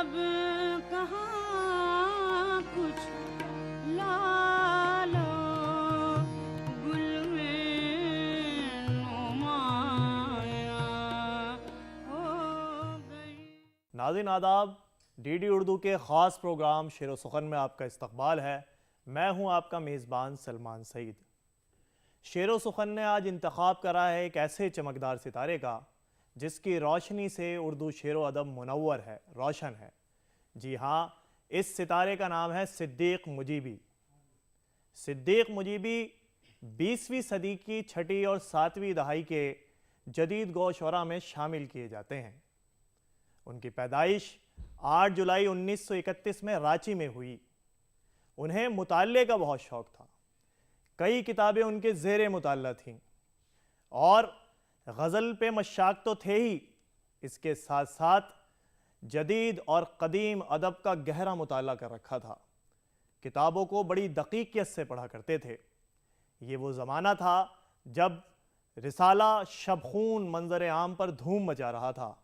अब कहाँ कुछ लालो गुल में नुमाया हो गई। नाज़रीन आदाब, डीडी उर्दू के ख़ास प्रोग्राम शेर व सुखन में आपका इस्तकबाल है। मैं हूं आपका मेज़बान सलमान सईद। शेर व सुखन ने आज इंतखाब करा है एक ऐसे चमकदार सितारे का जिसकी रोशनी से उर्दू शेर व अदब मुनव्वर है, रोशन है। जी हाँ, इस सितारे का नाम है सिद्दीक़ मुजीबी। सिद्दीक़ मुजीबी 20वीं सदी की छठी और 7वीं दहाई के जदीद गो शोरा में शामिल किए जाते हैं। उनकी पैदाइश 8 जुलाई 1931 में रांची में हुई। उन्हें मुताल्ले का बहुत शौक़ था। कई किताबें उनके ज़ेरे मुताल्ला थीं और गज़ल पे मशाक तो थे ही, इसके साथ साथ जदीद और कदीम अदब का गहरा मुताला कर रखा था। किताबों को बड़ी दकीकियत से पढ़ा करते थे। ये वो ज़माना था जब रिसाला शबखून मंजर आम पर धूम मचा रहा था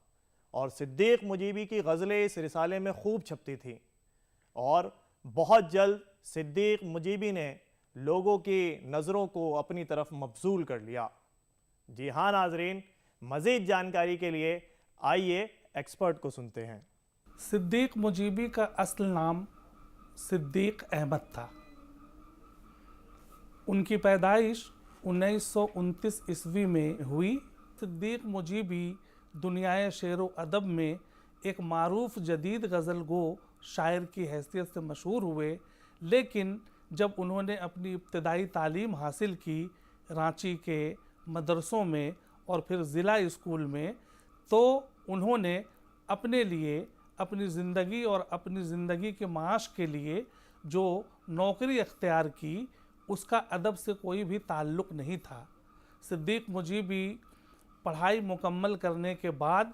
और सिद्दीक़ मुजीबी की गज़लें इस रिसाले में खूब छपती थीं और बहुत जल्द सिद्दीक़ मुजीबी ने लोगों की नज़रों को अपनी तरफ मबसूल कर लिया। जी हाँ नाजरीन, मज़ीद जानकारी के लिए आइए एक्सपर्ट को सुनते हैं। सिद्दीक़ मुजीबी का असल नाम सिद्दीक़ अहमद था। उनकी पैदाइश 1929 ईस्वी में हुई। सिद्दीक़ मुजीबी दुनियाए शेर व अदब में एक मारूफ जदीद गज़ल गो शायर की हैसियत से मशहूर हुए, लेकिन जब उन्होंने अपनी इब्तदाई तालीम हासिल की रांची के मदरसों में और फिर ज़िला स्कूल में, तो उन्होंने अपने लिए अपनी ज़िंदगी और अपनी ज़िंदगी के माश के लिए जो नौकरी अख्तियार की उसका अदब से कोई भी ताल्लुक़ नहीं था। सिद्दीक़ मुजीबी पढ़ाई मुकम्मल करने के बाद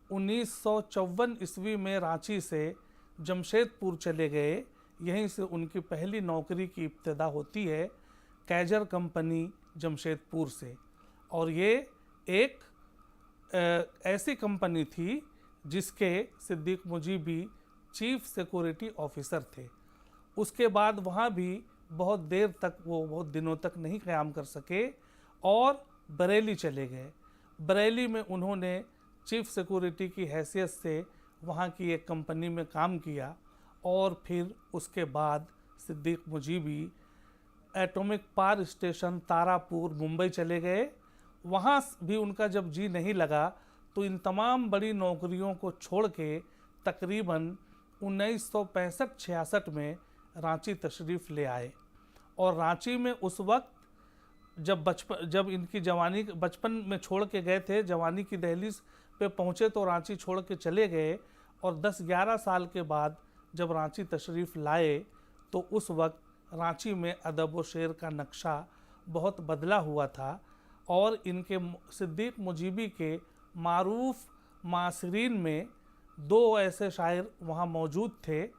1954 ईस्वी में रांची से जमशेदपुर चले गए। यहीं से उनकी पहली नौकरी की इब्तिदा होती है कैजर कंपनी जमशेदपुर से, और ये एक ऐसी कंपनी थी जिसके Siddiq Mujibi chief security officer थे। उसके बाद वहाँ भी बहुत देर तक, वो बहुत दिनों तक नहीं क़याम कर सके और बरेली चले गए। बरेली में उन्होंने चीफ सिक्योरिटी की हैसियत से वहाँ की एक कंपनी में काम किया और फिर उसके बाद Siddiq Mujibi atomic power station Tarapur Mumbai चले गए। वहाँ भी उनका जब जी नहीं लगा तो इन तमाम बड़ी नौकरियों को छोड़ के तकरीबन 1965-66 में रांची तशरीफ़ ले आए। और रांची में उस वक्त जब इनकी जवानी बचपन में छोड़ के गए थे, जवानी की दहलीज पे पहुँचे तो रांची छोड़ के चले गए, और 10-11 साल के बाद जब रांची तशरीफ़ लाए तो उस वक्त रांची में अदब व शेर का नक्शा बहुत बदला हुआ था और इनके सिद्दीक़ मुजीबी के मारूफ मासरीन में 2 ऐसे शायर वहाँ मौजूद थे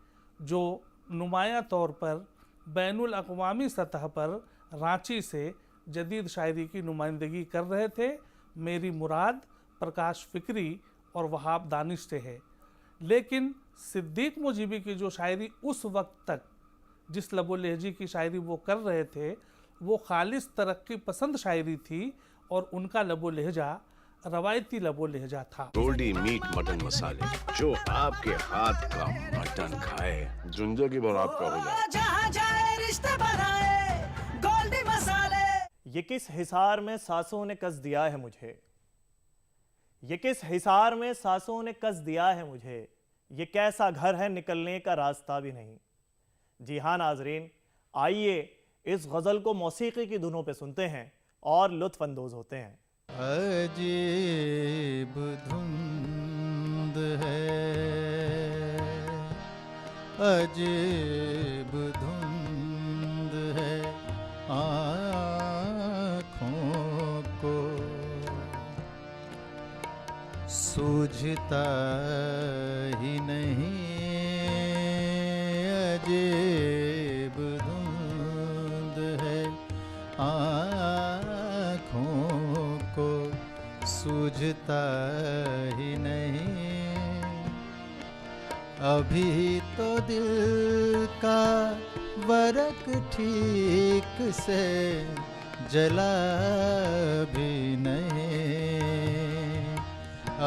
जो नुमाया तौर पर बैनुल अक़वामी सतह पर रांची से जदीद शायरी की नुमाइंदगी कर रहे थे। मेरी मुराद प्रकाश फ़िक्री और वहाब दानिश से है। लेकिन सिद्दीक़ मुजीबी की जो शायरी उस वक्त तक जिस लबो लहजी की शायरी वो कर रहे थे वो खालिस तरक्की पसंद शायरी थी और उनका लबो लहजा रवायती लबो लहजा था। गोल्डी मीट मटन मसाले, जो आपके हाथ का मटन खाए जिंदगी भर आपका हो जाए। जहाँ जाए रिश्ते बनाए गोल्डी मसाले। ये किस हिसार में सांसों ने कस दिया है मुझे, ये किस हिसार में सांसों ने कस दिया है मुझे, ये कैसा घर है निकलने का रास्ता भी नहीं। जी हाँ नाजरीन, आइए इस गज़ल को मौसीकी की धुनों पे सुनते हैं और लुत्फ़ अंदोज़ होते हैं। अजीब धुंध है, अजीब धुंध है आँखों को, सूझता ही नहीं। अजीब धुंध है आँखों को, सूझता ही नहीं। अभी तो दिल का वरक ठीक से जला भी नहीं।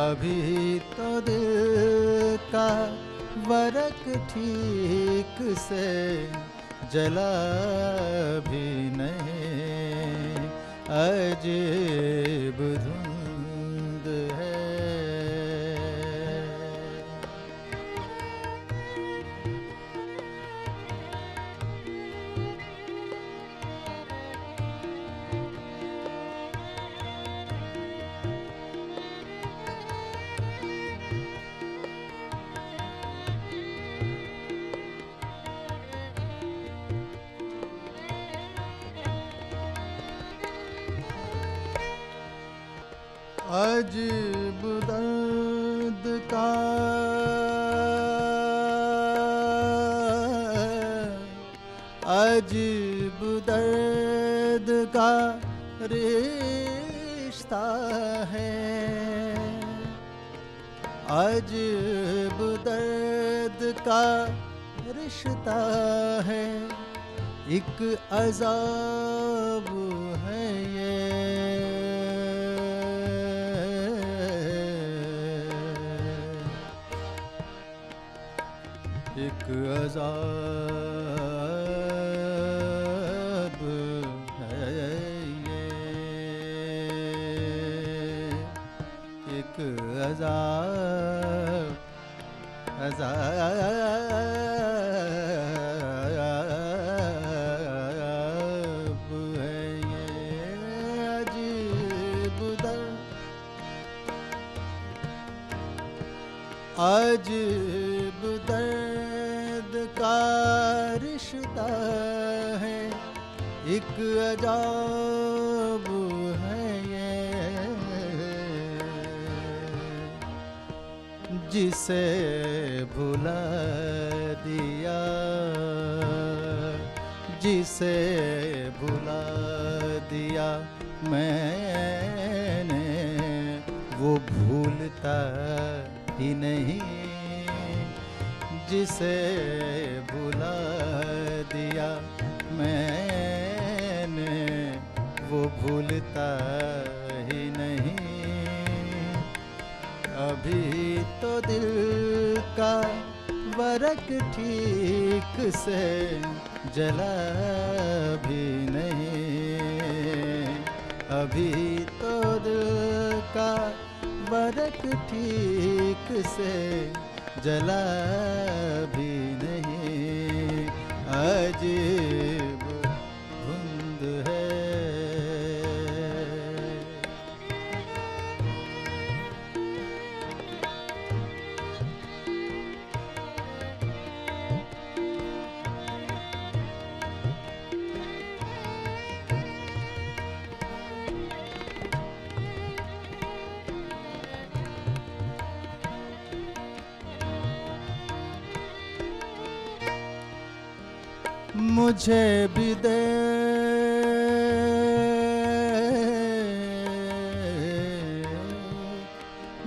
अभी तो दिल का वरक ठीक से जला भी नहीं। अजीब धुंध है। अजीब दर्द का अजीब दर्द का रिश्ता है। अजीब दर्द का रिश्ता है। एक अज़ाब है ये। एक अज़ाब है ये। एक अज़ाब है ये। अजीब दर्द अजीब दर्द का रिश्ता है। एक अजाब है ये। जिसे भुला दिया जिसे भुला दिया मैंने वो भूलता ही नहीं। जिसे भुला दिया मैंने वो भूलता ही नहीं। अभी तो दिल का वरक ठीक से जला भी नहीं। अभी तो दिल का वरक ठीक से जला भी नहीं। अजीब धुंध है। मुझे भी दे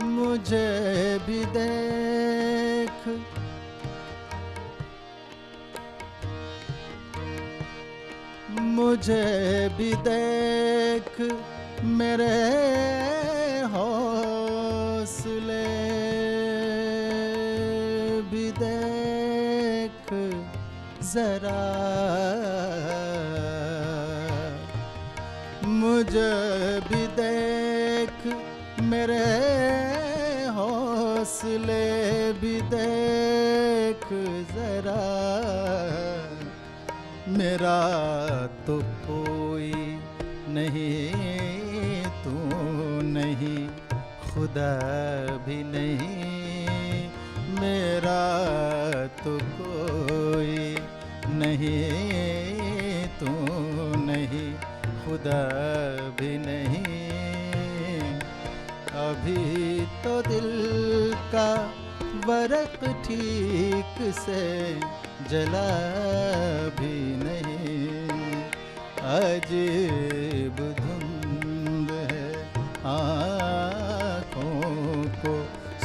मुझे भी देख मुझे भी देख मेरे हौसले भी देख जरा। मुझे भी देख मेरे हौसले भी देख जरा। मेरा तो कोई नहीं तू नहीं खुदा भी नहीं। मेरा तो कोई नहीं तू नहीं खुदा भी नहीं। अभी तो दिल का वरक ठीक से जला भी नहीं। अजीब धुंध है आँखों को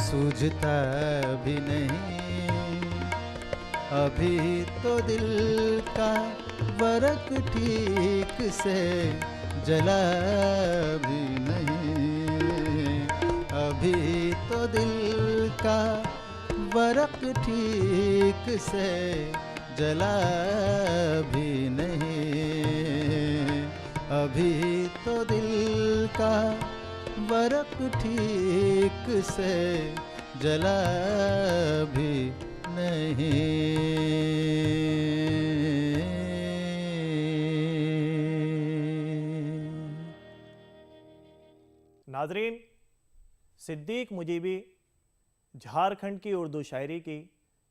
सूझता भी नहीं। अभी तो दिल का बरक ठीक से जला भी नहीं, अभी तो दिल का बरक ठीक से जला भी नहीं, अभी तो दिल का बरक ठीक से जला भी नहीं। नाजरीन, सिद्दीक मुजीबी झारखंड की उर्दू शायरी की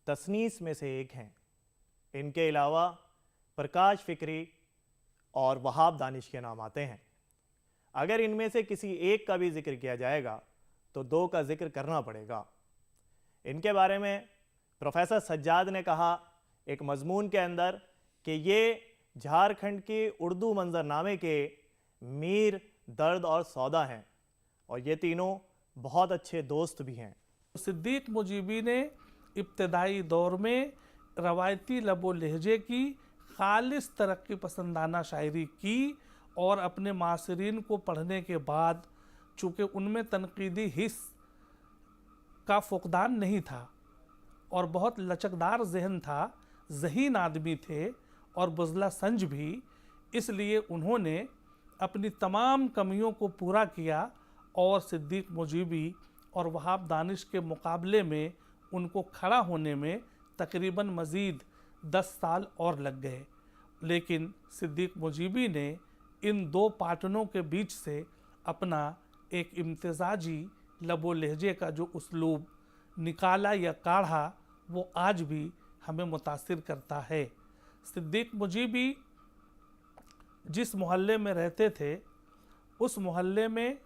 तसनीस में से एक हैं। इनके अलावा प्रकाश फ़िक्री और वहाब दानिश के नाम आते हैं। अगर इनमें से किसी एक का भी जिक्र किया जाएगा तो दो का जिक्र करना पड़ेगा। इनके बारे में प्रोफेसर सज्जाद ने कहा एक मजमून के अंदर कि ये झारखंड के उर्दू मंजरनामे के मीर, दर्द और सौदा हैं और ये तीनों बहुत अच्छे दोस्त भी हैं। सिद्दीक मुजीबी ने इब्तदाई दौर में रवायती लबो लहजे की खालिस तरक्की पसंदाना शायरी की और अपने मासरीन को पढ़ने के बाद चूँकि उनमें तनकीदी हिस्स का फुकदान नहीं था और बहुत लचकदार जहन था, ज़हीन आदमी थे और बुज़ला संज भी, इसलिए उन्होंने अपनी तमाम कमियों को पूरा किया और सिद्दीक मुजीबी और वहाब दानिश के मुकाबले में उनको खड़ा होने में तकरीबन मज़ीद 10 साल और लग गए। लेकिन सिद्दीक मुजीबी ने इन दो पाटनों के बीच से अपना एक इम्तिजाजी लबो लहजे का जो उसलूब निकाला या काढ़ा, वो आज भी हमें मुतासिर करता है। सिद्दीक मुजीबी जिस मोहल्ले में रहते थे उस मोहल्ले में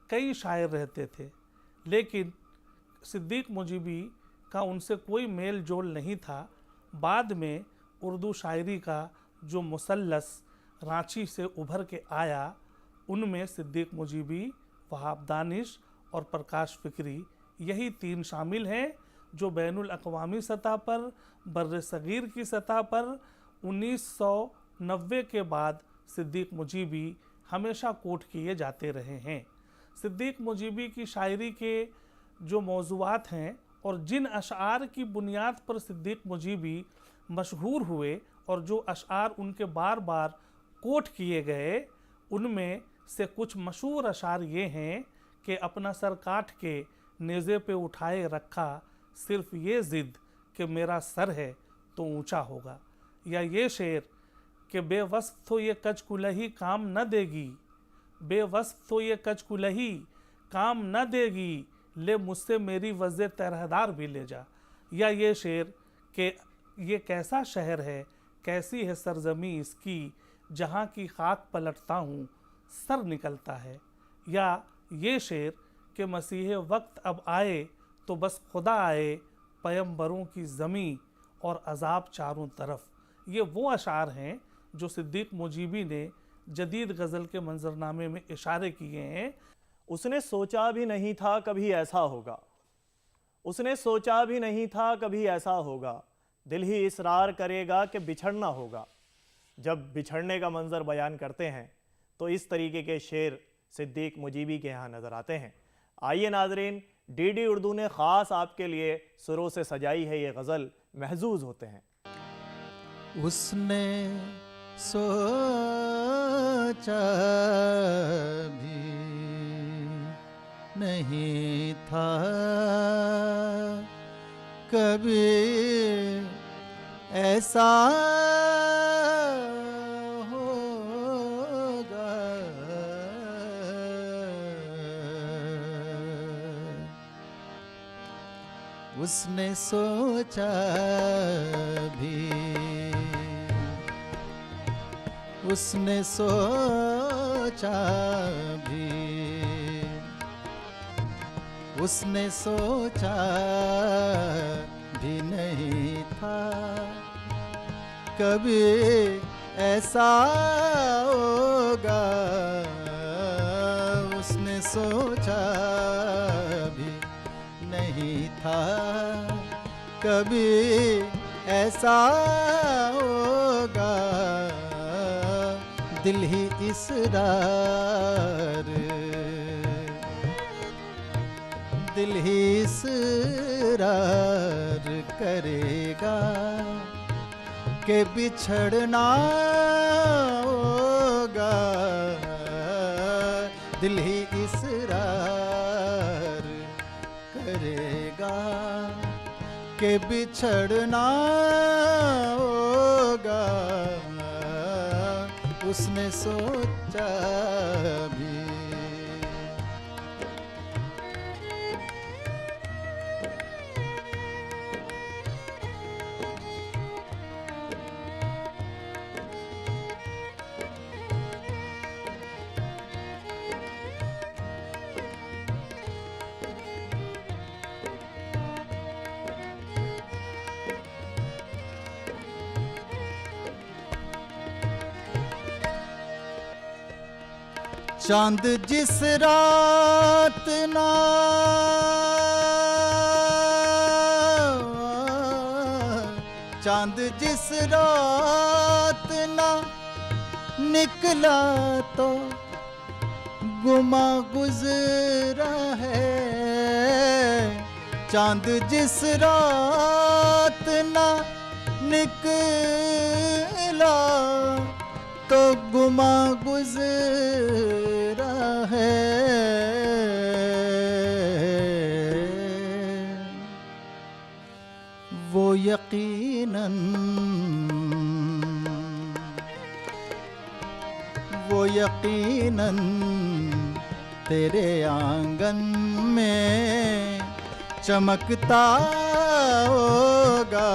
कई शायर रहते थे, लेकिन सिद्दीक मुजीबी का उनसे कोई मेल जोल नहीं था। बाद में उर्दू शायरी का जो मुसल्लस रांची से उभर के आया, उनमें सिद्दीक मुजीबी, वहाब दानिश और प्रकाश फ़िक्री, यही तीन शामिल हैं जो बैनुल अक़वामी सतह पर, बर्र सग़ीर की सतह पर 1990 के बाद सिद्दीक मुजीबी हमेशा कोट किए जाते रहे हैं। सिद्दीक मुजीबी की शायरी के जो मौज़ूआत हैं और जिन अशआर की बुनियाद पर सिद्दीक मुजीबी मशहूर हुए और जो अशआर उनके बार बार कोट किए गए, उनमें से कुछ मशहूर अशआर ये हैं कि अपना सर काट के नेज़े पे उठाए रखा, सिर्फ ये ज़िद कि मेरा सर है तो ऊंचा होगा, या ये शेर कि बेवस्फ तो ये कच कुलही काम न देगी, बेवस्फ तो ये कच कुलही काम न देगी, ले मुझसे मेरी वज़े तरहदार भी ले जा, या ये शेर कि ये कैसा शहर है, कैसी है सरजमी इसकी, जहाँ की खाक पलटता हूँ सर निकलता है, या ये शेर कि मसीह वक्त अब आए तो बस खुदा आए, पैगंबरों की ज़मी और अज़ाब चारों तरफ। ये वो अशार हैं जो सिद्दीक मुजीबी ने जदीद गज़ल के मंजरनामे में इशारे किए हैं। उसने सोचा भी नहीं था कभी ऐसा होगा, उसने सोचा भी नहीं था कभी ऐसा होगा, दिल ही इसरार करेगा कि बिछड़ना होगा। जब बिछड़ने का मंजर बयान करते हैं तो इस तरीके के शेर सिद्दीक मुजीबी के यहाँ नज़र आते हैं। आइए नाजरीन, डीडी उर्दू ने ख़ास आपके लिए सुरों से सजाई है ये गज़ल, महजूज होते हैं। उसने सोचा भी नहीं था कभी ऐसा होगा, उसने सोचा भी, उसने सोचा भी, उसने सोचा भी नहीं था कभी ऐसा होगा, उसने सोचा भी नहीं था कभी ऐसा होगा दिल ही इसरार, दिल ही इसरार करेगा कि बिछड़ना होगा, दिल ही इसरार करेगा कि बिछड़ना होगा, उसने सोचा भी। चांद जिस रात ना चांद जिस रात ना निकला तो गुमा गुजरा है, चांद जिस रात ना निकला तो गुमा गुजरा है, वो यकीनन तेरे आंगन में चमकता होगा,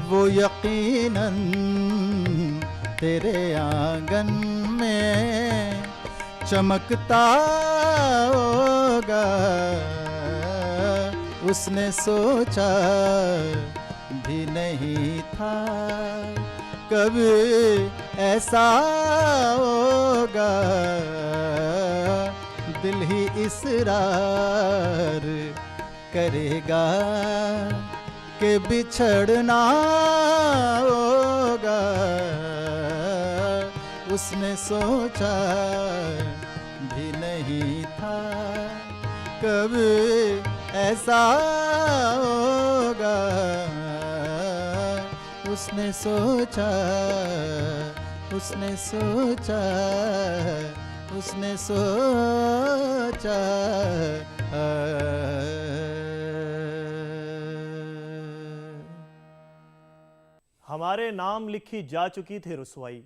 वो यकीनन तेरे आंगन में चमकता होगा, उसने सोचा भी नहीं था कभी ऐसा होगा, दिल ही इसरार करेगा कि बिछड़ना होगा, उसने सोचा भी नहीं था कभी ऐसा होगा, उसने सोचा हमारे नाम लिखी जा चुकी थी रुसवाई,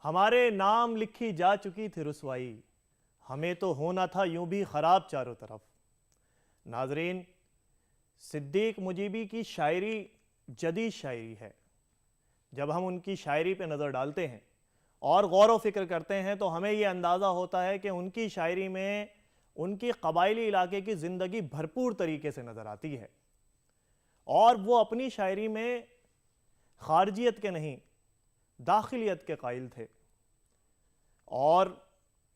हमारे नाम लिखी जा चुकी थी रुसवाई, हमें तो होना था यूं भी खराब चारों तरफ। नाजरीन, सिद्दीक मुजीबी की शायरी जदीद शायरी है। जब हम उनकी शायरी पे नज़र डालते हैं और गौर व फिक्र करते हैं तो हमें ये अंदाज़ा होता है कि उनकी शायरी में उनकी कबायली इलाके की ज़िंदगी भरपूर तरीके से नज़र आती है और वो अपनी शायरी में खारजियत के नहीं दाखिलियत के कायल थे, और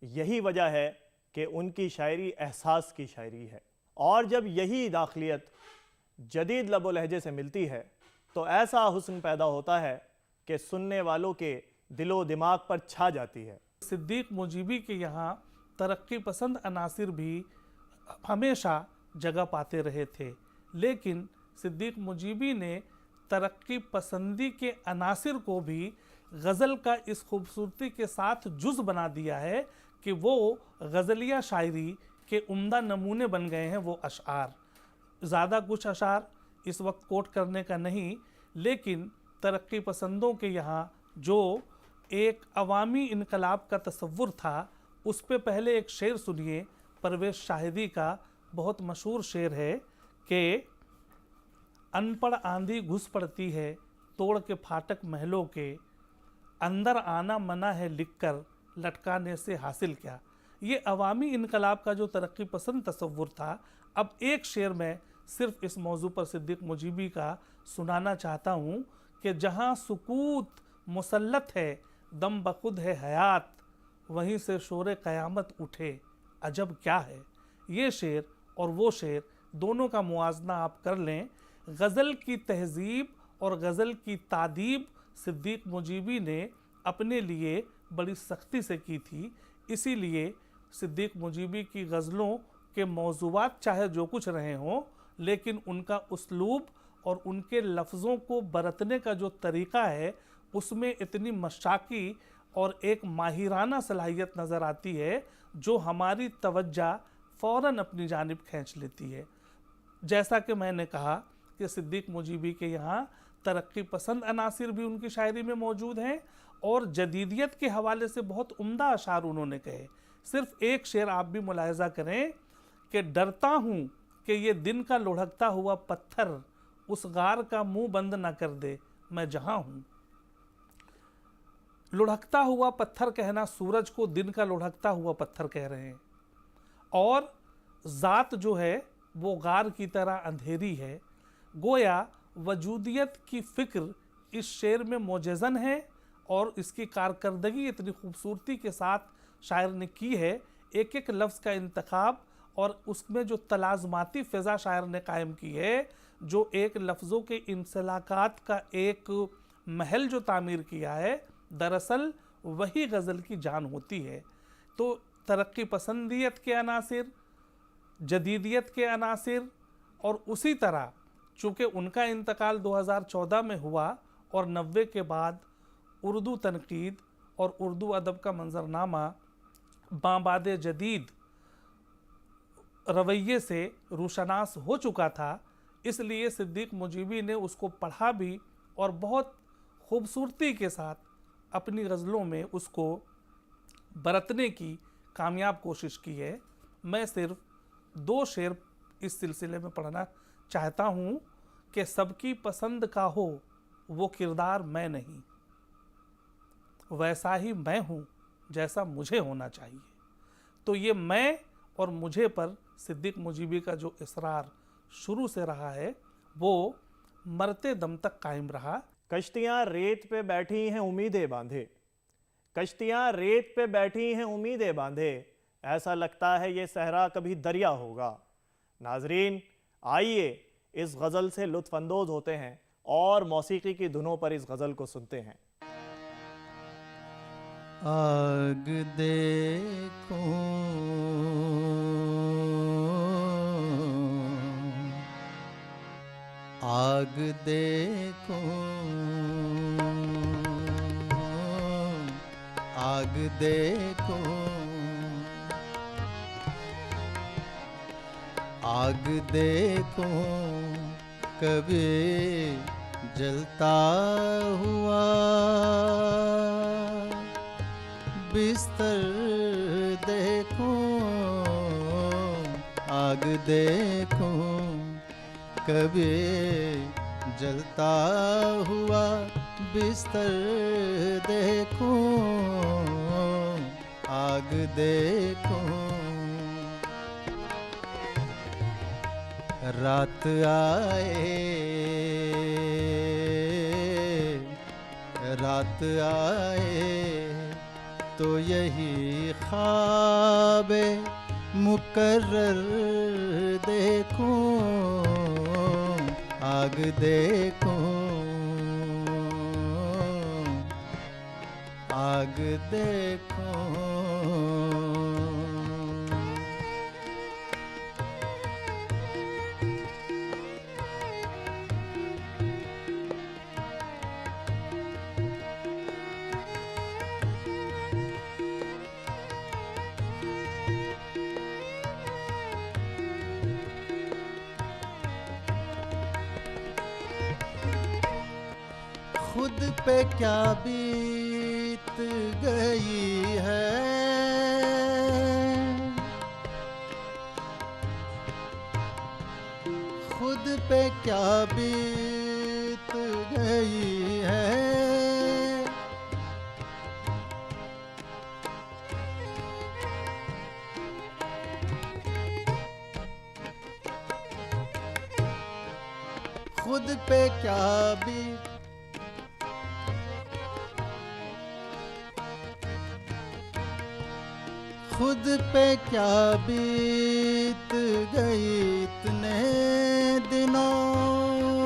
यही वजह है कि उनकी शायरी एहसास की शायरी है। और जब यही दाखिलियत जदीद लबो लहजे से मिलती है तो ऐसा हुस्न पैदा होता है कि सुनने वालों के दिलो दिमाग पर छा जाती है। सिद्दीक मुजीबी के यहाँ तरक्की पसंद अनासिर भी हमेशा जगह पाते रहे थे, लेकिन सिद्दीक मुजीबी ने तरक्की पसंदी के अनासिर को भी गज़ल का इस खूबसूरती के साथ जुज़ बना दिया है कि वो गज़लिया शायरी के उम्दा नमूने बन गए हैं। वो अशआर, ज़्यादा कुछ अशआर इस वक्त कोट करने का नहीं, लेकिन तरक्की पसंदों के यहाँ जो एक अवामी इनकलाब का तसव्वुर था, उस पे पहले एक शेर सुनिए। परवेज़ शाहिदी का बहुत मशहूर शेर है कि अनपढ़ आंधी घुस पड़ती है तोड़ के फाटक महलों के, अंदर आना मना है लिखकर लटकाने से हासिल क्या। ये अवामी इनकलाब का जो तरक्की पसंद तसव्वुर था। अब एक शेर मैं सिर्फ इस मौजू पर सिद्दीक मुजीबी का सुनाना चाहता हूँ कि जहाँ सुकूत मुसल्लत है दम बखुद है हयात, वहीं से शोरे क़यामत उठे अजब क्या है। ये शेर और वो शेर दोनों का मुआजना आप कर लें। गज़ल की तहज़ीब और गज़ल की तादीब सिद्दीक़ मुजीबी ने अपने लिए बड़ी सख्ती से की थी। इसीलिए सिद्दीक़ मुजीबी की गज़लों के मौज़ूआत चाहे जो कुछ रहे हों, लेकिन उनका उसलूब और उनके लफ्ज़ों को बरतने का जो तरीक़ा है उसमें इतनी मशाकी और एक माहिराना सलाहियत नज़र आती है जो हमारी तवज्जो फ़ौरन अपनी जानिब खींच लेती है। जैसा कि मैंने कहा कि सिद्दीक़ मुजीबी के यहाँ तरक्की पसंद अनासिर भी उनकी शायरी में मौजूद हैं और जदीदियत के हवाले से बहुत उम्दा अशार उन्होंने कहे। सिर्फ एक शेर आप भी मुलाहिज़ा करें कि डरता हूँ कि ये दिन का लुढ़कता हुआ पत्थर उस गार का मुंह बंद ना कर दे मैं जहाँ हूँ। लुढ़कता हुआ पत्थर कहना, सूरज को दिन का लुढ़कता हुआ पत्थर कह रहे हैं और ज़ात जो है वो गार की तरह अंधेरी है। गोया वजूदियत की फ़िक्र इस शेर में मोजज़न है और इसकी कारकर्दगी इतनी खूबसूरती के साथ शायर ने की है। एक एक लफ्ज़ का इंतखाब और उसमें जो तलाज़माती फ़िज़ा शायर ने कायम की है, जो एक लफ्ज़ों के इंसलाकात का एक महल जो तामीर किया है, दरअसल वही गज़ल की जान होती है। तो तरक्की पसंदियत के अनासिर, जदीदियत के अनासिर और उसी तरह चूँकि उनका इंतकाल 2014 में हुआ और 90 के बाद उर्दू तनकीद और उर्दू अदब का मंजरनामा बाबाद जदीद रवैये से रूशनास हो चुका था, इसलिए सिद्दीक़ मुजीबी ने उसको पढ़ा भी और बहुत खूबसूरती के साथ अपनी गज़लों में उसको बरतने की कामयाब कोशिश की है। मैं सिर्फ 2 शेर इस सिलसिले में पढ़ना चाहता हूँ कि सबकी पसंद का हो वो किरदार मैं नहीं, वैसा ही मैं हूँ जैसा मुझे होना चाहिए। तो ये मैं और मुझे पर सिद्दीक़ मुजीबी का जो इसरार शुरू से रहा है वो मरते दम तक कायम रहा। कश्तियाँ रेत पे बैठी हैं उम्मीदें बांधे, कश्तियाँ रेत पे बैठी हैं उम्मीदें बांधे, ऐसा लगता है ये सहरा कभी दरिया होगा। नाजरीन, आइए इस गज़ल से लुत्फ़ अंदोज़ होते हैं और मौसीकी की धुनों पर इस गज़ल को सुनते हैं। आग देखो आग देखो आग देखो आग देखो कभी जलता हुआ बिस्तर देखो आग देखो कभी जलता हुआ बिस्तर देखो आग देखो रात आए तो यही ख्वाब मुकर्रर देखो आग देखो आग देखो खुद पे क्या बीत गई है खुद पे क्या बीत गई है खुद पे क्या बीत खुद पे क्या बीत गई इतने दिनों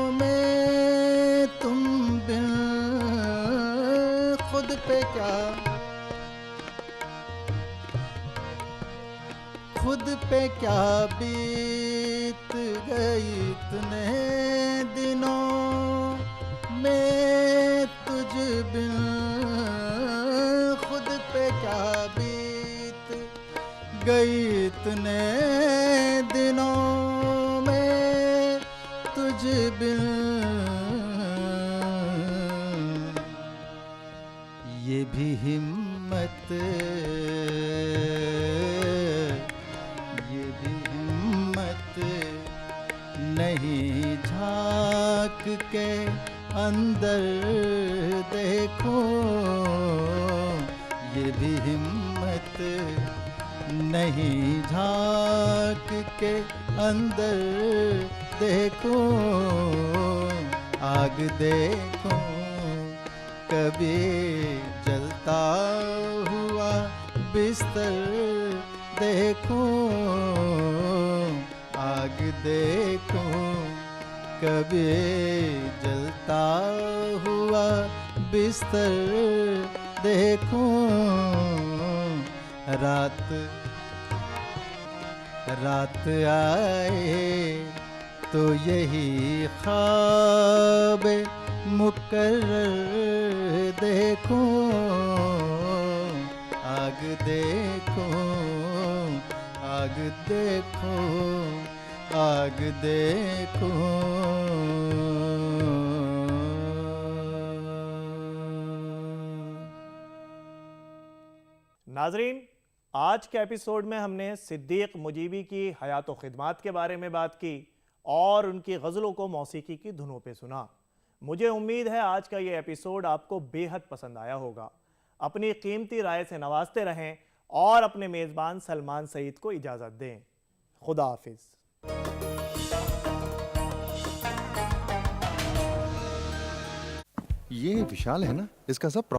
खुद पे क्या बीत गई इतने दिनों में तुझ बिन, खुद पे क्या बीत गई इतने दिनों में तुझ बिन, ये भी हिम्मत, ये भी हिम्मत नहीं झांक के अंदर देखो, ये भी हिम्मत नहीं झांक के अंदर देखो, आग देखो कभी जलता हुआ बिस्तर देखो, आग देखो कभी जलता हुआ बिस्तर देखो, रात रात आए तो यही ख्वाब मुकर्रर देखो, आग देखो, आग देखो, आग देखो। नाजरीन, आज के एपिसोड में हमने सिद्दीक मुजीबी की हयात व खिदमात के बारे में बात की और उनकी गज़लों को मौसीकी की धुनों पे सुना। मुझे उम्मीद है आज का ये एपिसोड आपको बेहद पसंद आया होगा। अपनी कीमती राय से नवाजते रहें और अपने मेज़बान सलमान सईद को इजाज़त दें। खुदा हाफिज़। ये विशाल है ना, इसका सब